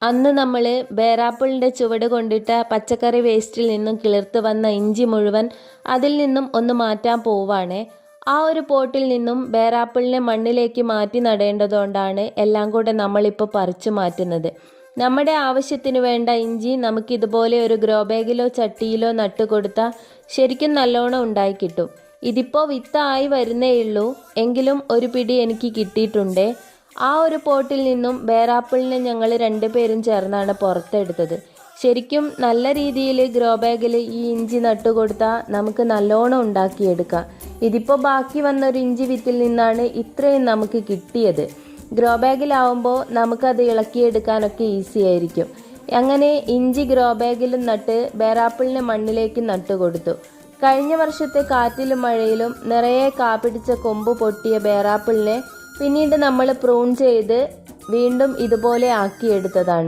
അന്ന് നമ്മൾ ബേറാപ്പിളിൻ്റെ ചുവട് കൊണ്ടിട്ട പച്ചക്കറി വേസ്റ്റിൽ നിന്നും കിളിർത്ത് വന്ന ഇഞ്ചി മുഴുവൻ അതിൽ നിന്നും ഒന്ന് മാറ്റാൻ പോവാണ്. ആ ഒരു പോട്ടിൽ നിന്നും ബേറാപ്പിളിനെ മണ്ണിലേക്ക് മാറ്റി നടേണ്ടതുകൊണ്ടാണ് എല്ലാം കൂടെ നമ്മളിപ്പോൾ പറിച്ചു മാറ്റുന്നത്. നമ്മുടെ ആവശ്യത്തിന് വേണ്ട ഇഞ്ചി നമുക്കിതുപോലെ ഒരു ഗ്രോ ബാഗിലോ ചട്ടിയിലോ നട്ടുകൊടുത്താൽ ശരിക്കും നല്ലോണം ഉണ്ടായി കിട്ടും. ഇതിപ്പോൾ വിത്തായി വരുന്നേയുള്ളൂ, എങ്കിലും ഒരു പിടി എനിക്ക് കിട്ടിയിട്ടുണ്ട്. ആ ഒരു പോട്ടിൽ നിന്നും ബേറാപ്പിളിനെ ഞങ്ങൾ രണ്ടുപേരും ചേർന്നാണ് പുറത്തെടുത്തത്. ശരിക്കും നല്ല രീതിയിൽ ഗ്രോ ബാഗിൽ ഈ ഇഞ്ചി നട്ടുകൊടുത്താൽ നമുക്ക് നല്ലോണം ഉണ്ടാക്കിയെടുക്കാം. ഇതിപ്പോൾ ബാക്കി വന്നൊരു ഇഞ്ചി വിത്തിൽ നിന്നാണ് ഇത്രയും നമുക്ക് കിട്ടിയത്. ഗ്രോ ബാഗിലാവുമ്പോൾ നമുക്കത് ഇളക്കിയെടുക്കാനൊക്കെ ഈസി ആയിരിക്കും. അങ്ങനെ ഇഞ്ചി ഗ്രോ ബാഗിലും നട്ട് ബേറാപ്പിളിനെ മണ്ണിലേക്ക് നട്ടുകൊടുത്തു. കഴിഞ്ഞ വർഷത്തെ കാറ്റിലും മഴയിലും നിറയെ കാപിടിച്ച കൊമ്പ് പൊട്ടിയ ബേറാപ്പിളിനെ പിന്നീട് നമ്മൾ പ്രൂൺ ചെയ്ത് വീണ്ടും ഇതുപോലെ ആക്കിയെടുത്തതാണ്.